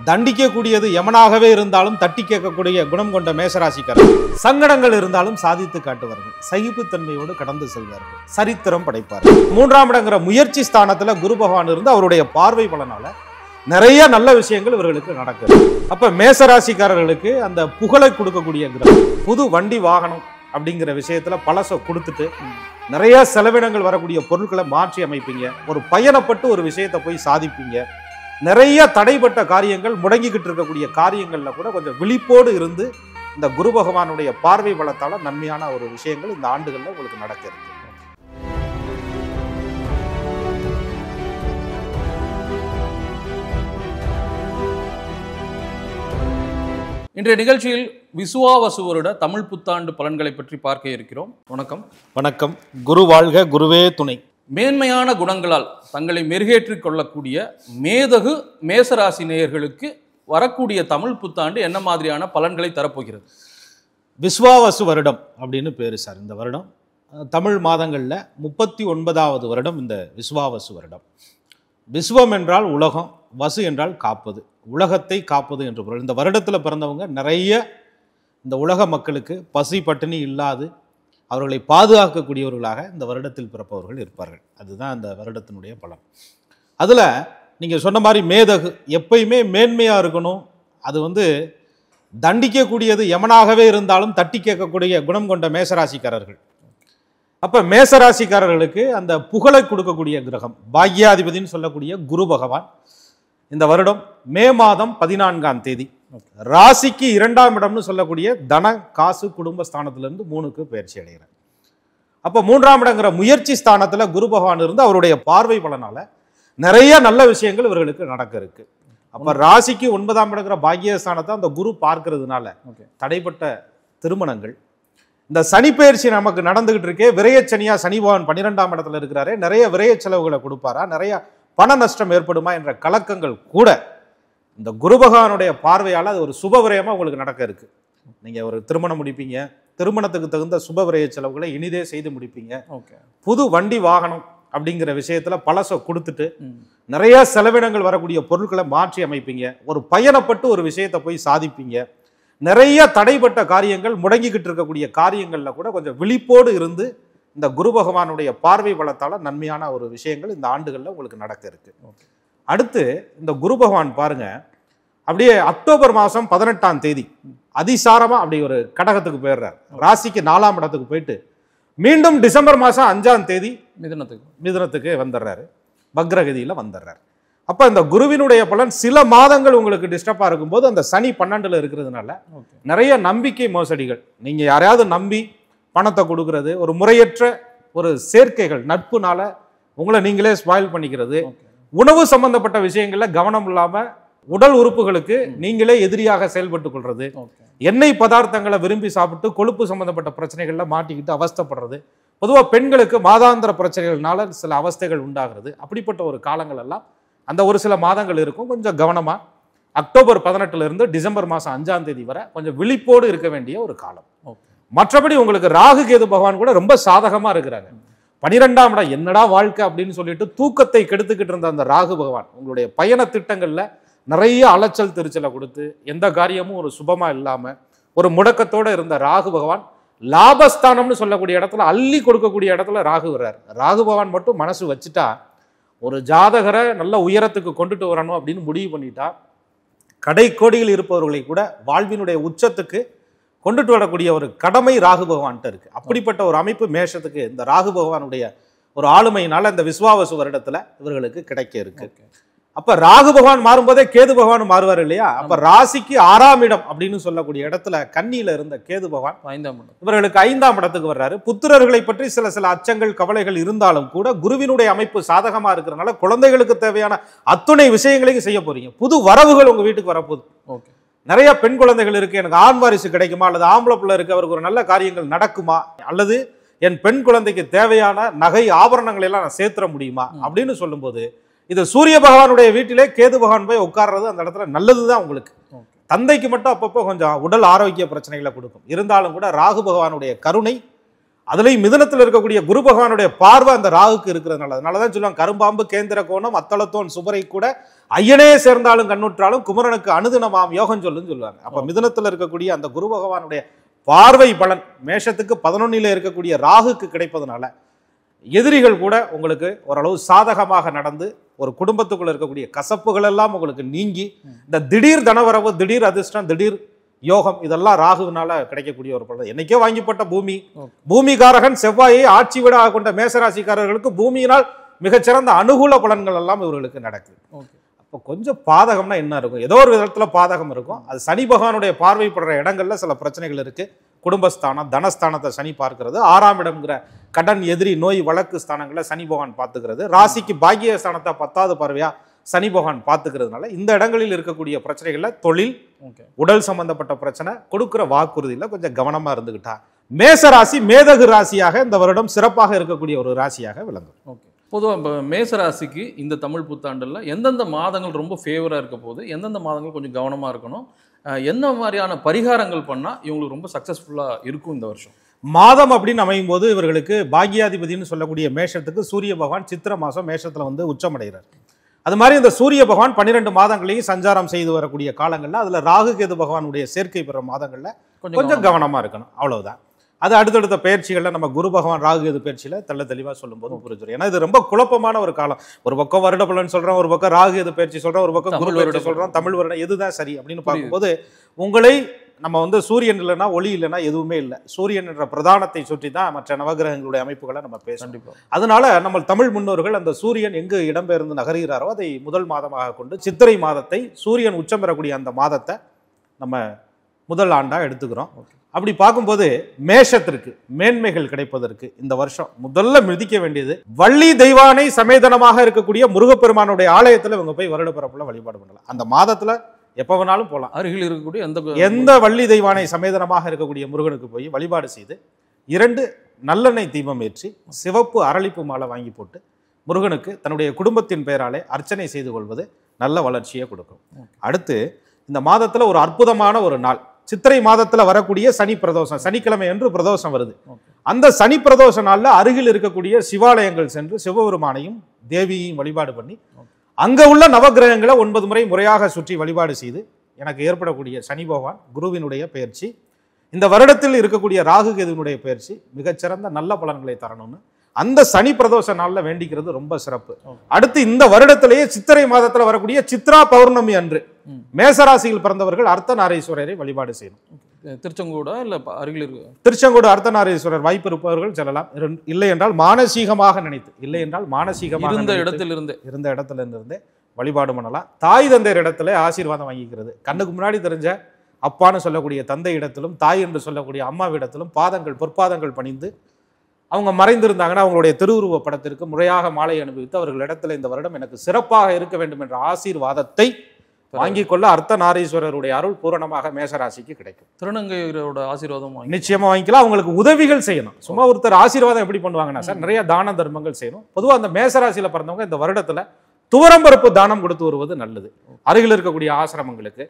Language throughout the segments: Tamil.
தண்டிக்கக்கூடியது யமனாகவே இருந்தாலும் தட்டி கேட்கக்கூடிய குணம் கொண்ட மேசராசிக்காரர்கள். சங்கடங்கள் இருந்தாலும் சாதித்து காட்டுவார்கள். சகிப்புத்தன்மையோடு கடந்து செல்வார்கள். சரித்திரம் படைப்பார்கள். 3ஆம் இடங்கிற முயற்சி ஸ்தானத்துல குரு பகவான் இருந்து அவருடைய பார்வை பலனால நிறைய நல்ல விஷயங்கள் இவர்களுக்கு நடக்குது. அப்ப மேசராசிக்காரர்களுக்கு அந்த புகழை கொடுக்கக்கூடிய கிரகம். புது வண்டி வாகனம் அப்படிங்கிற விஷயத்துல பழச கொடுத்துட்டு நிறைய செலவினங்கள் வரக்கூடிய பொருட்களை மாற்றி அமைப்பீங்க. ஒரு பயணப்பட்டு ஒரு விஷயத்தை போய் சாதிப்பீங்க. நிறைய தடைப்பட்ட காரியங்கள், முடங்கிக்கிட்டு இருக்கக்கூடிய காரியங்கள்ல கூட கொஞ்சம் விழிப்போடு இருந்து இந்த குரு பகவானுடைய பார்வை பலத்தால நன்மையான ஒரு விஷயங்கள் இந்த ஆண்டுகள்ல உங்களுக்கு நடக்க இருக்கு. இன்றைய நிகழ்ச்சியில் விசுவாவசு வருட தமிழ் புத்தாண்டு பலன்களை பற்றி பார்க்க இருக்கிறோம். வணக்கம். வணக்கம். குரு வாழ்க, குருவே துணை. மேன்மையான குணங்களால் தங்களை மெருகேற்றிக் கொள்ளக்கூடிய மேதகு மேசராசி நேயர்களுக்கு வரக்கூடிய தமிழ் புத்தாண்டு என்ன மாதிரியான பலன்களை தரப்போகிறது? விஸ்வாவசு வருடம் அப்படின்னு பேரு சார். இந்த வருடம் தமிழ் மாதங்கள்ல 39வது வருடம் இந்த விஸ்வாவசு வருடம். விஸ்வம் என்றால் உலகம், வசு என்றால் காப்பது, உலகத்தை காப்பது என்று பொருள். இந்த வருடத்தில் பிறந்தவங்க நிறைய இந்த உலக மக்களுக்கு பசி பட்டினி இல்லாது அவர்களை பாதுகாக்கக்கூடியவர்களாக இந்த வருடத்தில் பிறப்பவர்கள் இருப்பார்கள். அதுதான் அந்த வருடத்தினுடைய பலன். அதில் நீங்கள் சொன்ன மாதிரி மேதகு எப்பயுமே மேன்மையாக இருக்கணும். அது தண்டிக்கக்கூடியது யமனாகவே இருந்தாலும் தட்டி கேட்கக்கூடிய குணம் கொண்ட மேசராசிக்காரர்கள். அப்போ மேசராசிக்காரர்களுக்கு அந்த புகழை கொடுக்கக்கூடிய கிரகம் பாக்யாதிபதினு சொல்லக்கூடிய குரு பகவான் இந்த வருடம் மே மாதம் 14ஆம் தேதி ராசிக்கு 2ஆம் இடம்னு சொல்லக்கூடிய தன காசு குடும்ப ஸ்தானத்திலிருந்து 3க்கு பயிற்சி அடைகிறார். அப்போ 3ஆம் இடங்கிற முயற்சி ஸ்தானத்துல குரு பகவான் இருந்து அவருடைய பார்வை பலனால நிறைய நல்ல விஷயங்கள் இவர்களுக்கு நடக்க இருக்கு. அப்ப ராசிக்கு 9ஆம் இடங்கிற பாக்கியஸ்தானத்தை அந்த குரு பார்க்கறதுனால தடைப்பட்ட திருமணங்கள், இந்த சனி பயிற்சி நமக்கு நடந்துகிட்டு இருக்கே, விரயச்சனியா சனி பகவான் 12ஆம் இடத்துல இருக்கிறாரே, நிறைய விரய செலவுகளை கொடுப்பாரா, நிறைய பண நஷ்டம் ஏற்படுமா என்ற கலக்கங்கள் கூட இந்த குரு பகவானுடைய பார்வையால் அது ஒரு சுப விரயமாக உங்களுக்கு நடக்க இருக்கு. நீங்கள் ஒரு திருமணம் முடிப்பீங்க, திருமணத்துக்கு தகுந்த சுப விரய செலவுகளை இனிதே செய்து முடிப்பீங்க. புது வண்டி வாகனம் அப்படிங்கிற விஷயத்துல பழச கொடுத்துட்டு நிறைய செலவினங்கள் வரக்கூடிய பொருட்களை மாற்றி அமைப்பீங்க. ஒரு பயணப்பட்டு ஒரு விஷயத்தை போய் சாதிப்பீங்க. நிறைய தடைப்பட்ட காரியங்கள், முடங்கிக்கிட்டு இருக்கக்கூடிய காரியங்கள்ல கூட கொஞ்சம் விழிப்போடு இருந்து இந்த குரு பகவானுடைய பார்வை பலத்தால நன்மையான ஒரு விஷயங்கள் இந்த ஆண்டுகள்ல உங்களுக்கு நடக்க இருக்கு. அடுத்து இந்த குரு பகவான் பாருங்க, அப்படியே அக்டோபர் மாதம் 18ஆம் தேதி அதிசாரமா அப்படி ஒரு கடகத்துக்கு போயிடுறார். ராசிக்கு 4ஆம் இடத்துக்கு போயிட்டு மீண்டும் டிசம்பர் மாதம் 5ஆம் தேதி மிதுனத்துக்கு வந்துடுறாரு. வக்ரகதியில வந்துடுறாரு. அப்ப இந்த குருவினுடைய பலன் சில மாதங்கள் உங்களுக்கு டிஸ்டர்பா இருக்கும்போது அந்த சனி 12ல் இருக்கிறதுனால நிறைய நம்பிக்கை மோசடிகள், நீங்க யாரையாவது நம்பி பணத்தை கொடுக்கறது, ஒரு முறையற்ற ஒரு சேர்க்கைகள், நட்புனால உங்களை நீங்களே ஸ்பாயில் பண்ணிக்கிறது, உணவு சம்பந்தப்பட்ட விஷயங்கள்ல கவனம் இல்லாம உடல் உறுப்புகளுக்கு நீங்களே எதிரியாக செயல்பட்டுக் கொள்றது, எண்ணெய் பதார்த்தங்களை விரும்பி சாப்பிட்டு கொழுப்பு சம்பந்தப்பட்ட பிரச்சனைகள்ல மாட்டிக்கிட்டு அவஸ்தைப்படுறது, பொதுவாக பெண்களுக்கு மாதாந்திர பிரச்சனைகள்னால சில அவஸ்தைகள் உண்டாகிறது. அப்படிப்பட்ட ஒரு காலங்கள் எல்லாம் அந்த ஒரு சில மாதங்கள் இருக்கும். கொஞ்சம் கவனமா அக்டோபர் 18ல இருந்து டிசம்பர் மாதம் 5ஆம் தேதி வரை கொஞ்சம் விழிப்போடு இருக்க வேண்டிய ஒரு காலம். மற்றபடி உங்களுக்கு ராகு கேது பகவான் கூட ரொம்ப சாதகமா இருக்கிறாங்க. 12ஆம் இடம் என்னடா வாழ்க்கை அப்படின்னு சொல்லிட்டு தூக்கத்தை கெடுத்துக்கிட்டு இருந்த அந்த ராகு பகவான் உங்களுடைய பயண திட்டங்கள்ல நிறைய அலைச்சல் திருச்சலை கொடுத்து எந்த காரியமும் ஒரு சுபமா இல்லாம ஒரு முடக்கத்தோட இருந்த ராகு பகவான் லாபஸ்தானம்னு சொல்லக்கூடிய இடத்துல அள்ளி கொடுக்கக்கூடிய இடத்துல ராகு வர்றார். ராகு பகவான் மட்டும் மனசு வச்சுட்டா ஒரு ஜாதகரை நல்ல உயரத்துக்கு கொண்டுட்டு வரணும் அப்படின்னு முடிவு பண்ணிட்டா கடைக்கோடியில் இருப்பவர்களை கூட வாழ்வினுடைய உச்சத்துக்கு கொண்டுட்டு வரக்கூடிய ஒரு கடமை ராகு பகவான்கிட்ட இருக்கு. அப்படிப்பட்ட ஒரு அமைப்பு மேஷத்துக்கு இந்த ராகு பகவானுடைய ஒரு ஆளுமையினால இந்த விஸ்வாவசு வருடத்துல இவர்களுக்கு கிடைக்க இருக்கு. அப்ப ராகு பகவான் மாறும்போதே கேது பகவான் மாறுவார் இல்லையா? அப்ப ராசிக்கு 6ஆம் இடம் அப்படின்னு சொல்லக்கூடிய இடத்துல கன்னியில இருந்த கேது பகவான் 5ஆம் இடம் இவர்களுக்கு 5ஆம் இடத்துக்கு வர்றாரு. புத்திரர்களை பற்றி சில அச்சங்கள் கவலைகள் இருந்தாலும் கூட குருவினுடைய அமைப்பு சாதகமா இருக்கிறதுனால குழந்தைகளுக்கு தேவையான அத்துணை விஷயங்களையும் செய்ய போறீங்க. புது வரவுகள் உங்க வீட்டுக்கு வரப்போகுது. நிறைய பெண் குழந்தைகள் இருக்கு, எனக்கு ஆண் வாரிசு கிடைக்குமா, அல்லது ஆம்பளை பிள்ளை இருக்கு, அவருக்கு ஒரு நல்ல காரியங்கள் நடக்குமா, அல்லது என் பெண் குழந்தைக்கு தேவையான நகை ஆபரணங்களை எல்லாம் நான் சேர்த்துற முடியுமா அப்படின்னு சொல்லும்போது இது சூரிய பகவானுடைய வீட்டிலே கேது பகவான் போய் உட்கார்றது அந்த இடத்துல நல்லதுதான். உங்களுக்கு தந்தைக்கு மட்டும் அப்பப்போ கொஞ்சம் உடல் ஆரோக்கிய பிரச்சனைகளை கொடுக்கும். இருந்தாலும் கூட ராகு பகவானுடைய கருணை அதுலேயும் மிதுனத்தில் இருக்கக்கூடிய குரு பகவானுடைய பார்வை அந்த ராகுக்கு இருக்கிறதுனால, அதனாலதான் சொல்லுவாங்க கரும்பாம்பு கேந்திர கோணம் அத்தளத்தோன் சுபரை கூட ஐயனே சேர்ந்தாலும் கண்ணுற்றாலும் குமரனுக்கு அனுதினமாம் யோகம் சொல்லுன்னு சொல்லுவாங்க. அப்ப மிதுனத்தில் இருக்கக்கூடிய அந்த குரு பகவானுடைய பார்வை பலன் மேஷத்துக்கு 11 இருக்கக்கூடிய ராகுக்கு கிடைப்பதனால எதிரிகள் கூட உங்களுக்கு ஓரளவு சாதகமாக நடந்து ஒரு குடும்பத்துக்குள்ள இருக்கக்கூடிய கசப்புகள் எல்லாம் உங்களுக்கு நீங்கி இந்த திடீர் தனவரவு, திடீர் அதிர்ஷ்டம், திடீர் யோகம் இதெல்லாம் ராகுவினால கிடைக்கக்கூடிய ஒரு பலன். என்னைக்கே வாங்கிப்பட்ட பூமி, பூமிகாரகன் செவ்வாயை ஆட்சி விட கொண்ட மேசராசிக்காரர்களுக்கு பூமியினால் மிகச்சிறந்த அனுகூல பலன்கள் எல்லாம் இவர்களுக்கு நடக்குது. அப்போ கொஞ்சம் பாதகம்னா என்ன இருக்கும்? ஏதோ ஒரு விதத்துல பாதகம் இருக்கும். அது சனி பகவானுடைய பார்வைப்படுற இடங்கள்ல சில பிரச்சனைகள் இருக்கு. குடும்பஸ்தானம், தனஸ்தானத்தை சனி பார்க்கிறது. 6ஆம் இடம்ங்கிற கடன், எதிரி, நோய், வழக்கு ஸ்தானங்களை சனி பகவான் பார்த்துக்கிறது. ராசிக்கு பாக்கிய ஸ்தானத்தை 10வது பார்வையா சனி பகவான் பார்த்துக்கிறதுனால இந்த இடங்களில் இருக்கக்கூடிய பிரச்சனைகள்ல தொழில், உடல் சம்பந்தப்பட்ட பிரச்சனை, கொடுக்கிற வாக்குறுதியில கொஞ்சம் கவனமா இருந்துகிட்டா மேசராசி மேதகு ராசியாக இந்த வருடம் சிறப்பாக இருக்கக்கூடிய ஒரு ராசியாக விளங்கும். பொதுவாக இப்போ மேசராசிக்கு இந்த தமிழ் புத்தாண்டில் எந்தெந்த மாதங்கள் ரொம்ப ஃபேவராக இருக்க போது, எந்தெந்த மாதங்கள் கொஞ்சம் கவனமாக இருக்கணும், எந்த மாதிரியான பரிகாரங்கள் பண்ணால் இவங்களுக்கு ரொம்ப சக்ஸஸ்ஃபுல்லாக இருக்கும் இந்த வருஷம்? மாதம் அப்படின்னு அமையும் போது இவர்களுக்கு பாக்யாதிபதினு சொல்லக்கூடிய மேஷத்துக்கு சூரிய பகவான் சித்திரை மாதம் மேஷத்தில் வந்து உச்சமடைகிறார். அது மாதிரி இந்த சூரிய பகவான் 12 மாதங்களையும் சஞ்சாரம் செய்து வரக்கூடிய காலங்களில் அதில் ராகு கேது பகவானுடைய சேர்க்கை பெற மாதங்களில் கொஞ்சம் கவனமாக இருக்கணும். அவ்வளவுதான். அது அடுத்தடுத்த பயிற்சிகளில் நம்ம குரு பகவான் ராகு கேது பயிற்சியில் தெள்ள தெளிவாக சொல்லும்போது புரிஞ்சிடும். ஏன்னா இது ரொம்ப குழப்பமான ஒரு காலம். ஒரு பக்கம் வருட பலன் சொல்கிறோம், ஒரு பக்கம் ராகு கேது பயிற்சி சொல்கிறோம், ஒரு பக்கம் குரு பயிற்சி சொல்கிறோம், தமிழ் வருடம் எதுதான் சரி அப்படின்னு பார்க்கும்போது உங்களை நம்ம வந்து சூரியன் இல்லைன்னா ஒளி இல்லைன்னா எதுவுமே இல்லை. சூரியன் என்ற பிரதானத்தை சுற்றி தான் மற்ற நவகிரகங்களுடைய அமைப்புகளை நம்ம பேசணும். அதனால நம்ம தமிழ் முன்னோர்கள் அந்த சூரியன் எங்கு இடம்பெயர்ந்து நகர்கிறாரோ அதை முதல் மாதமாக கொண்டு சித்திரை மாதத்தை சூரியன் உச்சம் பெறக்கூடிய அந்த மாதத்தை நம்ம முதல் ஆண்டாக எடுத்துக்கிறோம். அப்படி பார்க்கும்போது மேஷத்திற்கு மேன்மைகள் கிடைப்பதற்கு இந்த வருஷம் முதல்ல மிதிக்க வேண்டியது வள்ளி தெய்வானை சமேதனமாக இருக்கக்கூடிய முருகப்பெருமானுடைய ஆலயத்தில் இவங்க போய் வருட பிறப்புல வழிபாடு பண்ணலாம். அந்த மாதத்துல எப்ப வேணாலும் போகலாம். அருகில் இருக்கக்கூடிய எந்த வள்ளி தெய்வானை சமேதனமாக இருக்கக்கூடிய முருகனுக்கு போய் வழிபாடு செய்து 2 நல்லெண்ணெய் தீபம் ஏற்றி சிவப்பு அரளிப்பு மாலை வாங்கி போட்டு முருகனுக்கு தன்னுடைய குடும்பத்தின் பெயராலே அர்ச்சனை செய்து கொள்வது நல்ல வளர்ச்சியை கொடுக்கும். அடுத்து இந்த மாதத்துல ஒரு அற்புதமான ஒரு நாள் சித்திரை மாதத்துல வரக்கூடிய சனி பிரதோஷம், சனிக்கிழமை என்று பிரதோஷம் வருது. அந்த சனி பிரதோஷ நாள்ல அருகில் இருக்கக்கூடிய சிவாலயங்கள் சென்று சிவபெருமானையும் தேவியையும் வழிபாடு பண்ணி அங்க உள்ள நவகிரகங்களை 9 முறை முறையாக சுற்றி வழிபாடு செய்து எனக்கு ஏற்படக்கூடிய சனி பகவான் குருவினுடைய பயிற்சி, இந்த வருடத்தில் இருக்கக்கூடிய ராகு கேதுவினுடைய பயிற்சி மிகச்சிறந்த நல்ல பலன்களை தரணும்னு அந்த சனி பிரதோஷ நாள்ல வேண்டிக்கிறது ரொம்ப சிறப்பு. அடுத்து இந்த வருடத்திலேயே சித்திரை மாதத்துல வரக்கூடிய சித்ரா பௌர்ணமி அன்று மேசராசியில் பிறந்தவர்கள் அர்த்தநாரீஸ்வரரை வழிபாடு செய்யணும். திருச்செங்கோடா இல்ல அருகில் இருக்கு திருச்செங்கோடு அர்த்தநாரீஸ்வரர் வாய்ப்பு இருப்பவர்கள் செல்லலாம். இல்லை என்றால் மானசீகமாக நினைத்து, இல்லை என்றால் மானசீகமாக இருந்த இடத்துல இருந்தே வழிபாடு பண்ணலாம். தாய் தந்தையர் இடத்துல ஆசீர்வாதம் வாங்கிக்கிறது. கண்ணுக்கு முன்னாடி தெரிஞ்ச அப்பான்னு சொல்லக்கூடிய தந்தை இடத்திலும் தாய் என்று சொல்லக்கூடிய அம்மாவிடத்திலும் பொற்பாதங்கள் பணிந்து அவங்க மறைந்திருந்தாங்கன்னா அவங்களுடைய திருவுருவ படத்திற்கு முறையாக மாலை அனுபவித்து அவர்களிடத்துல இந்த வருடம் எனக்கு சிறப்பாக இருக்க வேண்டும் என்ற ஆசீர்வாதத்தை வாங்கிக் கொள்ள அர்த்தநாரீஸ்வரருடைய அருள் பூரணமாக மேசராசிக்கு கிடைக்கும். திருநங்கையரோட ஆசீர்வாதம் நிச்சயமா வாங்கிக்கலாம். அவங்களுக்கு உதவிகள் செய்யணும். சும்மா ஒருத்தர் ஆசீர்வாதம் எப்படி பண்ணுவாங்கன்னா சார், நிறைய தான தர்மங்கள் செய்யணும். பொதுவாக அந்த மேசராசியில பிறந்தவங்க இந்த வருடத்துல துவரம்பருப்பு தானம் கொடுத்து வருவது நல்லது. அருகில் இருக்கக்கூடிய ஆசிரமங்களுக்கு,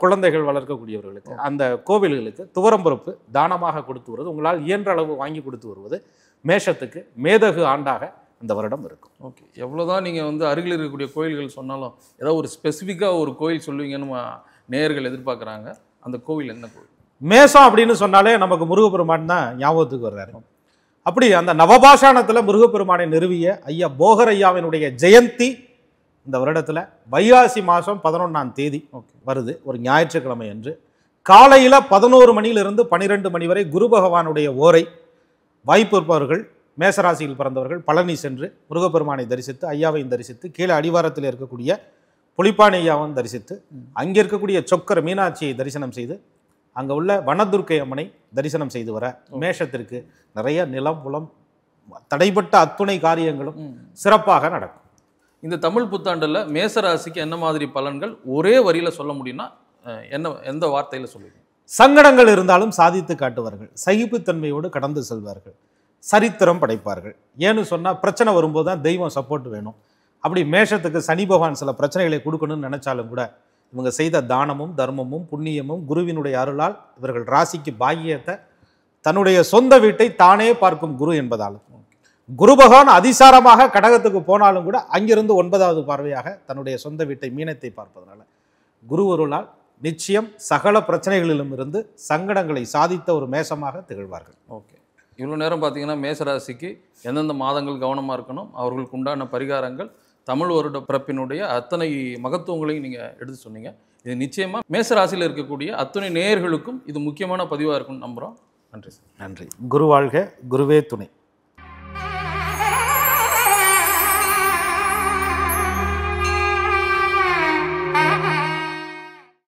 குழந்தைகள் வளர்க்கக்கூடியவர்களுக்கு, அந்த கோவில்களுக்கு துவரம்பருப்பு தானமாக கொடுத்து வருவது, உங்களால் இயன்ற அளவு வாங்கி கொடுத்து வருவது மேஷத்துக்கு மேதகு ஆண்டாக இந்த வருடம் இருக்கும். ஓகே, எவ்வளோதான் நீங்கள் வந்து அருகில் இருக்கக்கூடிய கோயில்கள் சொன்னாலும் ஏதாவது ஒரு ஸ்பெசிஃபிக்காக ஒரு கோயில் சொல்லுவீங்கன்னு நேயர்கள் எதிர்பார்க்குறாங்க. அந்த கோவில் என்ன கோவில்? மேஷம் அப்படின்னு சொன்னாலே நமக்கு முருகப்பெருமான் தான் ஞாபகத்துக்கு வர்றாரு. அப்படி அந்த நவபாஷாணத்தில் முருகப்பெருமானை நிறுவிய ஐயா போகர் ஐயாவினுடைய ஜெயந்தி இந்த வருடத்தில் வைகாசி மாதம் 11ஆம் தேதி வருது. ஒரு ஞாயிற்றுக்கிழமை அன்று காலையில் 11 மணியிலிருந்து 12 மணி வரை குரு பகவானுடைய ஓரை. வாய்ப்பு இருப்பவர்கள் மேசராசியில் பிறந்தவர்கள் பழனி சென்று முருகப்பெருமானை தரிசித்து, ஐயாவையும் தரிசித்து, கீழே அடிவாரத்தில் இருக்கக்கூடிய புலிப்பாணி ஐயாவும் தரிசித்து, அங்கே இருக்கக்கூடிய சொக்கர் மீனாட்சியை தரிசனம் செய்து, அங்கே உள்ள வனதுர்க்கை அம்மனை தரிசனம் செய்து வர மேஷத்திற்கு நிறைய நிலம் புலம் தடைப்பட்ட அத்துணை காரியங்களும் சிறப்பாக நடக்கும். இந்த தமிழ் புத்தாண்டில் மேசராசிக்கு என்ன மாதிரி பலன்கள் ஒரே வரியில் சொல்ல முடியும்னா எந்த வார்த்தையில் சொல்லுவீங்க? சங்கடங்கள் இருந்தாலும் சாதித்து காட்டுவார்கள், சகிப்புத்தன்மையோடு கடந்து செல்வார்கள், சரித்திரம் படைப்பார்கள். ஏன்னு சொன்னால் பிரச்சனை வரும்போது தான் தெய்வம் சப்போர்ட் வேணும். அப்படி மேஷத்துக்கு சனி பகவான் சில பிரச்சனைகளை கொடுக்கணும்னு நினைச்சாலும் கூட இவங்க செய்த தானமும் தர்மமும் புண்ணியமும் குருவினுடைய அருளால் இவர்கள் ராசிக்கு பாக்கியத்தை தன்னுடைய சொந்த வீட்டை தானே பார்க்கும் குரு என்பதால் குரு பகவான் அதிசாரமாக கடகத்துக்கு போனாலும் கூட அங்கிருந்து 9வது பார்வையாக தன்னுடைய சொந்த வீட்டை மீனத்தை பார்ப்பதனால குருவருளால் நிச்சயம் சகல பிரச்சனைகளிலும் இருந்து சங்கடங்களை சாதித்த ஒரு மேசமாக திகழ்வார்கள். ஓகே, இவ்வளோ நேரம் பார்த்தீங்கன்னா மேசராசிக்கு எந்தெந்த மாதங்கள் கவனமாக இருக்கணும், அவர்களுக்கு உண்டான பரிகாரங்கள், தமிழ் வருட பிறப்பினுடைய அத்தனை மகத்துவங்களையும் நீங்கள் எடுத்து சொன்னீங்க. இது நிச்சயமாக மேசராசியில் இருக்கக்கூடிய அத்தனை நேயர்களுக்கும் இது முக்கியமான பதிவாக இருக்கும்னு நம்புகிறோம். நன்றி சார். நன்றி. குரு வாழ்க, குருவே துணை.